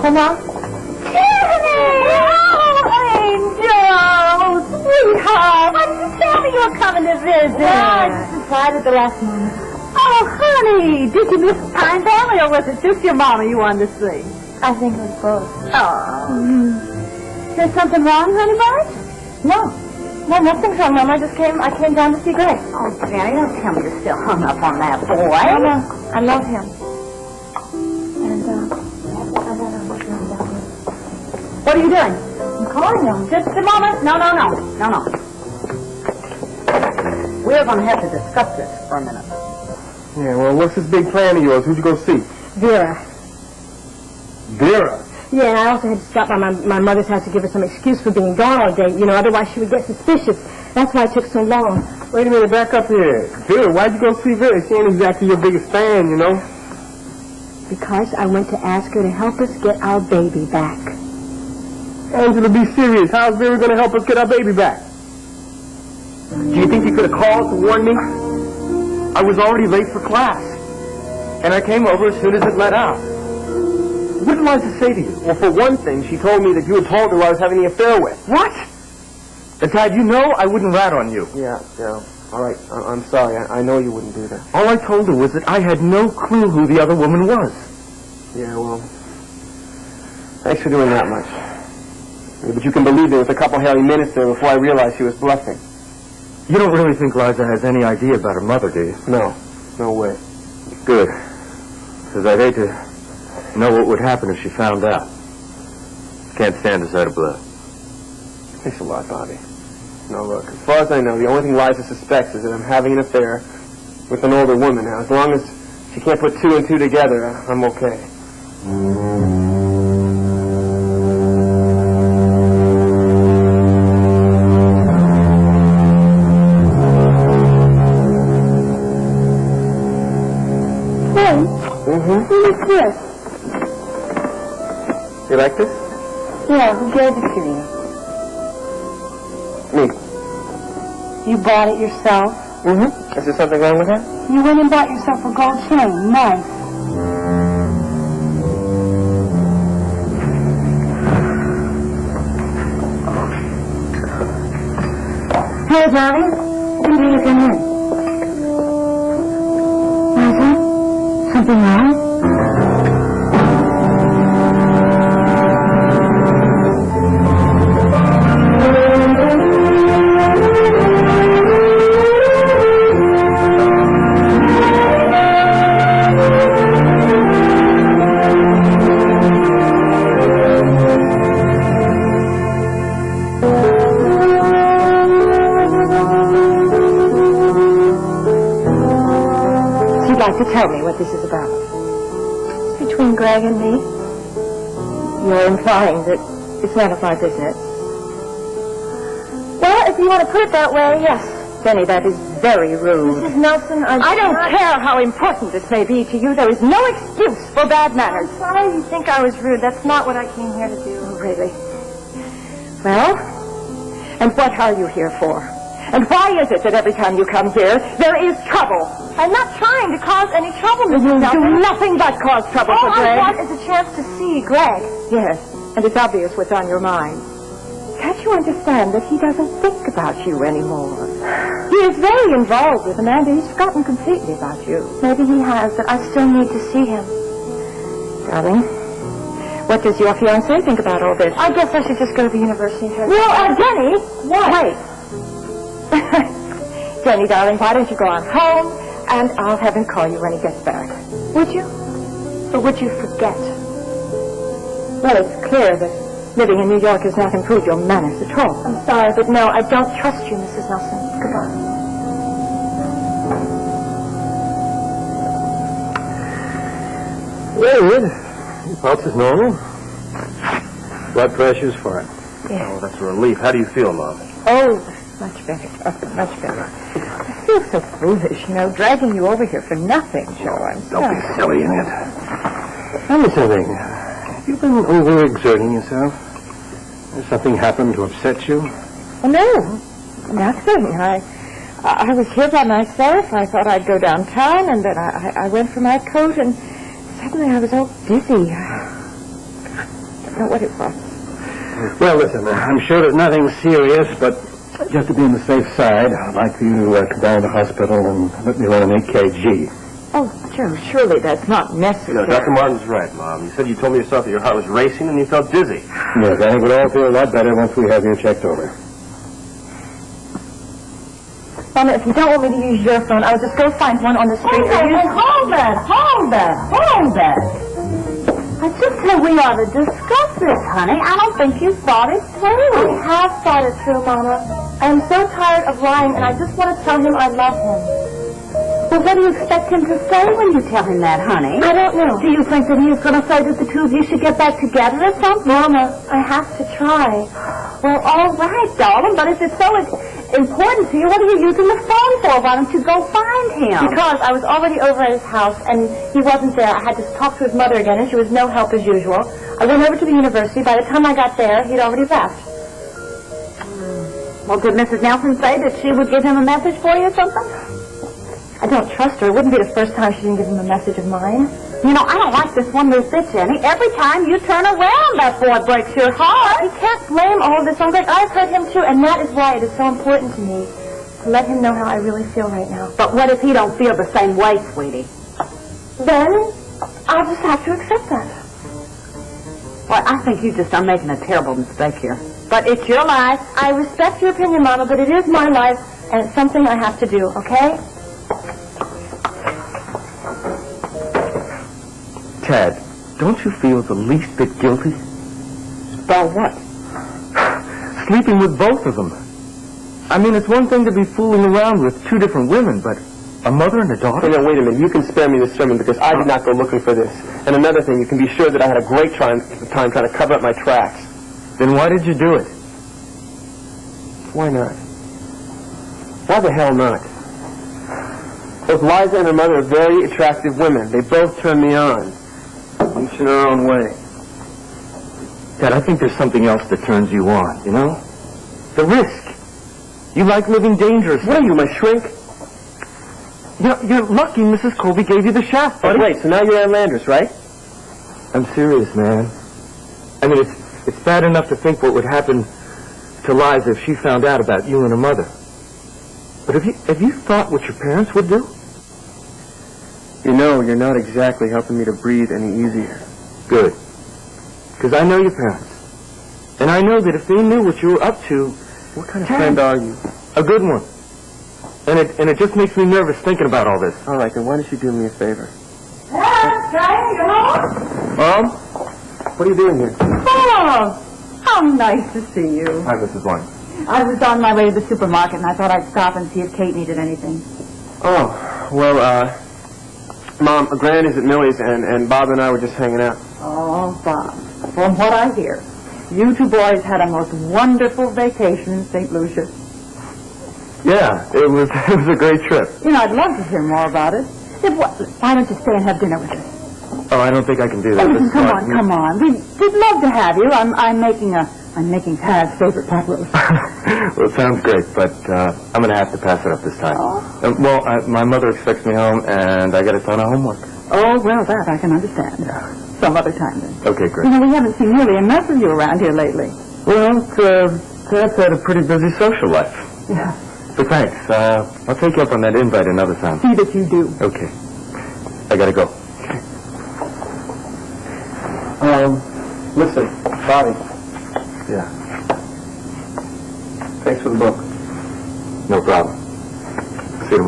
Comment? Angel! Sweetheart! Why didn't you tell me you were coming to visit? Well, I just decided at the last moment. Oh, honey! Did you miss the time family, or was it just your mama you wanted to see? I think it was both. Oh. There's something wrong, honey bud? No, nothing's wrong, Mama. I came down to see Greg. Oh, Jenny, don't tell me you're still hung up on that boy. Mama, I love him. And, What are you doing? I'm calling him. Just a moment. No. We're going to have to discuss this for a minute. Yeah, well, what's this big plan of yours? Who'd you go see? Vera. Vera? Yeah, and I also had to stop by my mother's house to give her some excuse for being gone all day. You know, otherwise she would get suspicious. That's why it took so long. Wait a minute, back up here. Vera, why'd you go see Vera? She ain't exactly your biggest fan, you know. Because I went to ask her to help us get our baby back. Angela, be serious. How's Vera going to help us get our baby back? Do you think you could have called to warn me? I was already late for class. And I came over as soon as it let out. What did Liza say to you? Well, for one thing, she told me that you had told her I was having the affair with. What? Besides, you know I wouldn't rat on you. Yeah. All right, I'm sorry. I know you wouldn't do that. All I told her was that I had no clue who the other woman was. Yeah, well, thanks for doing that much. Yeah, but you can believe there was a couple hairy minutes there before I realized she was bluffing. You don't really think Liza has any idea about her mother, do you? No way. Good. Because I'd hate to know what would happen if she found out. Can't stand the sight of blood. Thanks a lot, Bobby. No, look, as far as I know, the only thing Liza suspects is that I'm having an affair with an older woman. Now, as long as she can't put two and two together, I'm okay. Who is this? You like this? Yeah, who gave it to you? Me. You bought it yourself? Mm-hmm. Is there something wrong with that? You went and bought yourself a gold chain. Nice. Hey, darling. When do you come in? Liza? Something wrong? To tell me what this is about. Between Greg and me? You're implying that it's none of my business. Well, if you want to put it that way, yes. Jenny, that is very rude. Mrs. Nelson, I don't care how important this may be to you. There is no excuse for bad manners. I'm sorry you think I was rude. That's not what I came here to do. Oh, really? Well, and what are you here for? And why is it that every time you come here, there is trouble? I'm not trying to cause any trouble, Mrs. Nelson. You do nothing but cause trouble for Greg. All I want is a chance to see Greg. Yes, and it's obvious what's on your mind. Can't you understand that he doesn't think about you anymore? He is very involved with Amanda. He's forgotten completely about you. Maybe he has, but I still need to see him. Darling, what does your fiancé think about all this? I guess I should just go to the university. Well, Jenny, what? Wait. Jenny, darling, why don't you go on home, and I'll have him call you when he gets back. Would you? Or would you forget? Well, it's clear that living in New York has not improved your manners at all. I'm sorry, but no, I don't trust you, Mrs. Nelson. Goodbye. Well, Enid, your pulse is normal. Blood pressure's fine. Yeah. Oh, that's a relief. How do you feel, Mom? Oh, much better. Oh, much better. I feel so foolish, dragging you over here for nothing, Joe. I'm sorry. Don't be silly, Enid. Tell me something. Have you been overexerting yourself? Has something happened to upset you? Oh, no, nothing. I was here by myself. I thought I'd go downtown, and then I went for my coat, and suddenly I was all dizzy. know what it was. Well, listen, I'm sure there's nothing serious, but just to be on the safe side, I'd like for you to come down to the hospital and let me run an EKG. Oh, Joe, surely that's not necessary. You know, Dr. Martin's right, Mom. You said you told me yourself that your heart was racing and you felt dizzy. Yes, I think we'll all feel a lot better once we have you checked over. Mama, if you don't want me to use your phone, I'll just go find one on the street. Hold that. I just said we ought to discuss this, honey. I don't think you thought it through. I have thought it through, Mama. I am so tired of lying, and I just want to tell him I love him. Well, what do you expect him to say when you tell him that, honey? I don't know. Do you think that he's going to say that the two of you should get back together or something? Mama, I have to try. Well, all right, darling, but if it's so important to you, what are you using the phone for? Why don't you go find him? Because I was already over at his house, and he wasn't there. I had to talk to his mother again, and she was no help as usual. I went over to the university. By the time I got there, he'd already left. Well, did Mrs. Nelson say that she would give him a message for you or something? I don't trust her. It wouldn't be the first time she didn't give him a message of mine. You know, I don't like this one little bit, Jenny. Every time you turn around, that boy breaks your heart. You can't blame all of this on Greg. I've hurt him, too, and that is why it is so important to me to let him know how I really feel right now. But what if he don't feel the same way, sweetie? Then I'll just have to accept that. Well, I think you just are making a terrible mistake here. But it's your life. I respect your opinion, Mama, but it is my life, and it's something I have to do, okay? Tad, don't you feel the least bit guilty? About what? Sleeping with both of them. I mean, it's one thing to be fooling around with two different women, but a mother and a daughter? Hey, now, wait a minute. You can spare me this sermon because I did not go looking for this. And another thing, you can be sure that I had a great time trying to cover up my tracks. Then why did you do it? Why not? Why the hell not? Both Liza and her mother are very attractive women. They both turn me on. Each in her own way. Dad, I think there's something else that turns you on, you know? The risk. You like living dangerously. What are you, my shrink? You're lucky Mrs. Colby gave you the shaft, buddy. Oh, wait, so now you're Ann Landers, right? I'm serious, man. I mean, it's bad enough to think what would happen to Liza if she found out about you and her mother. But have you thought what your parents would do? You know, you're not exactly helping me to breathe any easier. Good. Because I know your parents. And I know that if they knew what you were up to... What kind of friend are you? A good one. And it just makes me nervous thinking about all this. All right, then why don't you do me a favor? Frank, you home? Mom? What are you doing here? Oh, how nice to see you. Hi, Mrs. Warren. I was on my way to the supermarket, and I thought I'd stop and see if Kate needed anything. Oh, well, Mom, Gran is at Millie's, and Bob and I were just hanging out. Oh, Bob, from what I hear, you two boys had a most wonderful vacation in St. Lucia. Yeah, it was a great trip. You know, I'd love to hear more about it. Why don't you stay and have dinner with us? Oh, I don't think I can do that. Oh, come on. We'd love to have you. I'm making Tad's favorite pot roast. Well, it sounds great, but I'm going to have to pass it up this time. Oh. My mother expects me home, and I got a ton of homework. Oh, well, that I can understand. Yeah. Some other time, then. Okay, great. You know, we haven't seen nearly enough of you around here lately. Well, Tad's had a pretty busy social life. Yeah. So thanks. I'll take you up on that invite another time. See that you do. Okay. I got to go. Listen, Bobby, Yeah. thanks for the book. No problem.